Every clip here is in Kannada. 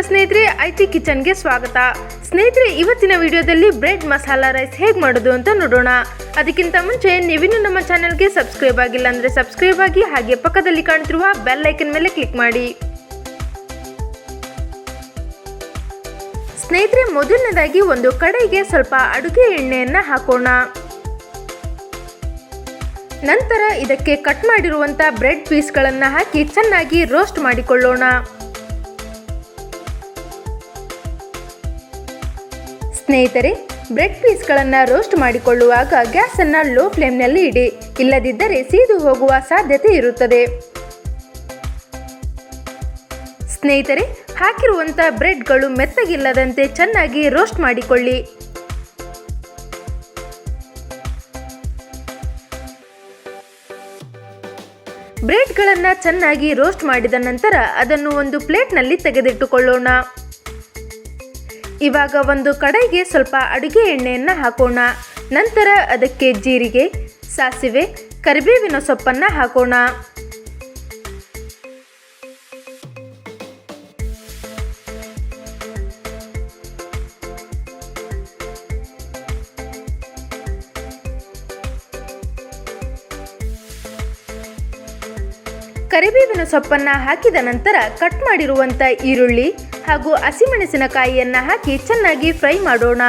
ಸ್ನೇಹಿತರೆ, ಐಟಿ ಕಿಚನ್ಗೆ ಸ್ವಾಗತ. ಸ್ನೇಹಿತರೆ, ಇವತ್ತಿನ ವಿಡಿಯೋದಲ್ಲಿ ಬ್ರೆಡ್ ಮಸಾಲಾ ರೈಸ್ ಹೇಗೆ ಮಾಡೋದು ಅಂತ ನೋಡೋಣ. ಅದಕ್ಕಿಂತ ಮುಂಚೆ ನೀವಿನ್ನೂ ನಮ್ಮ ಚಾನೆಲ್ಗೆ ಸಬ್ಸ್ಕ್ರೈಬ್ ಆಗಿಲ್ಲ ಅಂದರೆ ಸಬ್ಸ್ಕ್ರೈಬ್ ಆಗಿ, ಹಾಗೆ ಪಕ್ಕದಲ್ಲಿ ಕಾಣ್ತಿರುವ ಬೆಲ್ ಐಕನ್ ಮೇಲೆ ಕ್ಲಿಕ್ ಮಾಡಿ. ಸ್ನೇಹಿತರೆ, ಮೊದಲನೇದಾಗಿ ಒಂದು ಕಡೆಗೆ ಸ್ವಲ್ಪ ಅಡುಗೆ ಎಣ್ಣೆಯನ್ನು ಹಾಕೋಣ. ನಂತರ ಇದಕ್ಕೆ ಕಟ್ ಮಾಡಿರುವಂಥ ಬ್ರೆಡ್ ಪೀಸ್ಗಳನ್ನು ಹಾಕಿ ಚೆನ್ನಾಗಿ ರೋಸ್ಟ್ ಮಾಡಿಕೊಳ್ಳೋಣ. ಸ್ನೇಹಿತರೆ, ಬ್ರೆಡ್ ಪೀಸ್ಗಳನ್ನು ರೋಸ್ಟ್ ಮಾಡಿಕೊಳ್ಳುವಾಗ ಗ್ಯಾಸನ್ನು ಲೋ ಫ್ಲೇಮ್ನಲ್ಲಿ ಇಡಿ, ಇಲ್ಲದಿದ್ದರೆ ಸೀದು ಹೋಗುವ ಸಾಧ್ಯತೆ ಇರುತ್ತದೆ. ಸ್ನೇಹಿತರೆ, ಹಾಕಿರುವಂಥ ಬ್ರೆಡ್ಗಳು ಮೆತ್ತಗಿಲ್ಲದಂತೆ ಚೆನ್ನಾಗಿ ರೋಸ್ಟ್ ಮಾಡಿಕೊಳ್ಳಿ. ಬ್ರೆಡ್ಗಳನ್ನು ಚೆನ್ನಾಗಿ ರೋಸ್ಟ್ ಮಾಡಿದ ನಂತರ ಅದನ್ನು ಒಂದು ಪ್ಲೇಟ್ನಲ್ಲಿ ತೆಗೆದಿಟ್ಟುಕೊಳ್ಳೋಣ. ಇವಾಗ ಒಂದು ಕಡೆಗೆ ಸ್ವಲ್ಪ ಅಡುಗೆ ಎಣ್ಣೆಯನ್ನು ಹಾಕೋಣ. ನಂತರ ಅದಕ್ಕೆ ಜೀರಿಗೆ, ಸಾಸಿವೆ, ಕರಿಬೇವಿನ ಸೊಪ್ಪನ್ನು ಹಾಕೋಣ. ಕರಿಬೇವಿನ ಸೊಪ್ಪನ್ನು ಹಾಕಿದ ನಂತರ ಕಟ್ ಮಾಡಿರುವಂಥ ಈರುಳ್ಳಿ ಹಾಗೂ ಹಸಿಮೆಣಸಿನಕಾಯಿಯನ್ನು ಹಾಕಿ ಚೆನ್ನಾಗಿ ಫ್ರೈ ಮಾಡೋಣ.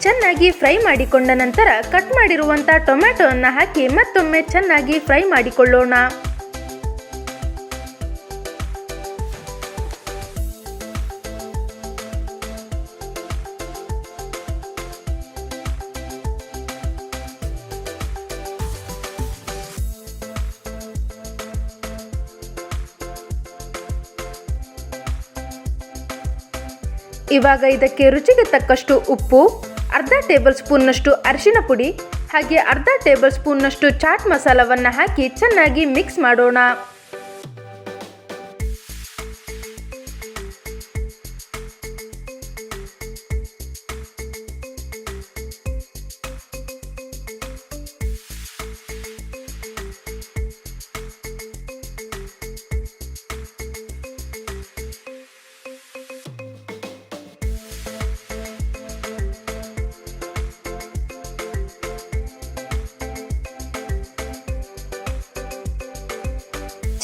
ಚೆನ್ನಾಗಿ ಫ್ರೈ ಮಾಡಿಕೊಂಡ ನಂತರ ಕಟ್ ಮಾಡಿರುವಂಥ ಟೊಮ್ಯಾಟೊವನ್ನು ಹಾಕಿ ಮತ್ತೊಮ್ಮೆ ಚೆನ್ನಾಗಿ ಫ್ರೈ ಮಾಡಿಕೊಳ್ಳೋಣ. ಇವಾಗ ಇದಕ್ಕೆ ರುಚಿಗೆ ತಕ್ಕಷ್ಟು ಉಪ್ಪು, ಅರ್ಧ ಟೇಬಲ್ ಸ್ಪೂನ್ನಷ್ಟು ಅರಿಶಿನ ಪುಡಿ ಹಾಗೆ ಅರ್ಧ ಟೇಬಲ್ ಸ್ಪೂನ್ನಷ್ಟು ಚಾಟ್ ಮಸಾಲವನ್ನು ಹಾಕಿ ಚೆನ್ನಾಗಿ ಮಿಕ್ಸ್ ಮಾಡೋಣ.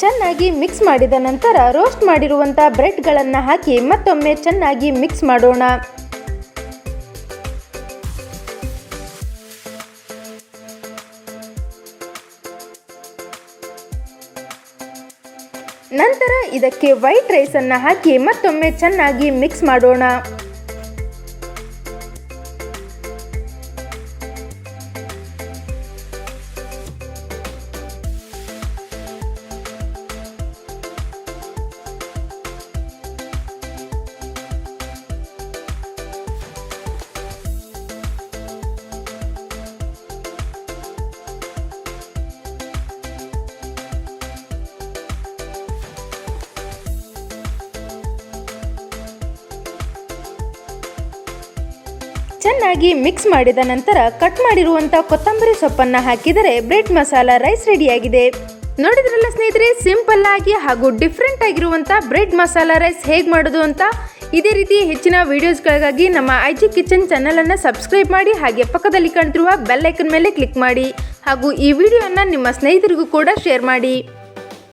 ಚೆನ್ನಾಗಿ ಮಿಕ್ಸ್ ಮಾಡಿದ ನಂತರ ರೋಸ್ಟ್ ಮಾಡಿರುವಂಥ ಬ್ರೆಡ್ಗಳನ್ನು ಹಾಕಿ ಮತ್ತೊಮ್ಮೆ ಚೆನ್ನಾಗಿ ಮಿಕ್ಸ್ ಮಾಡೋಣ. ನಂತರ ಇದಕ್ಕೆ ವೈಟ್ ರೈಸನ್ನು ಹಾಕಿ ಮತ್ತೊಮ್ಮೆ ಚೆನ್ನಾಗಿ ಮಿಕ್ಸ್ ಮಾಡೋಣ. ಚೆನ್ನಾಗಿ ಮಿಕ್ಸ್ ಮಾಡಿದ ನಂತರ ಕಟ್ ಮಾಡಿರುವಂಥ ಕೊತ್ತಂಬರಿ ಸೊಪ್ಪನ್ನು ಹಾಕಿದರೆ ಬ್ರೆಡ್ ಮಸಾಲಾ ರೈಸ್ ರೆಡಿಯಾಗಿದೆ. ನೋಡಿದ್ರಲ್ಲ ಸ್ನೇಹಿತರೆ, ಸಿಂಪಲ್ ಆಗಿ ಹಾಗೂ ಡಿಫ್ರೆಂಟ್ ಆಗಿರುವಂಥ ಬ್ರೆಡ್ ಮಸಾಲಾ ರೈಸ್ ಹೇಗೆ ಮಾಡೋದು ಅಂತ. ಇದೇ ರೀತಿ ಹೆಚ್ಚಿನ ವಿಡಿಯೋಸ್ಗಳಿಗಾಗಿ ನಮ್ಮ ಐಜಿ ಕಿಚನ್ ಚಾನಲನ್ನು ಸಬ್ಸ್ಕ್ರೈಬ್ ಮಾಡಿ, ಹಾಗೆ ಪಕ್ಕದಲ್ಲಿ ಕಾಣ್ತಿರುವ ಬೆಲ್ ಐಕನ್ ಮೇಲೆ ಕ್ಲಿಕ್ ಮಾಡಿ ಹಾಗೂ ಈ ವಿಡಿಯೋನ ನಿಮ್ಮ ಸ್ನೇಹಿತರಿಗೂ ಕೂಡ ಶೇರ್ ಮಾಡಿ.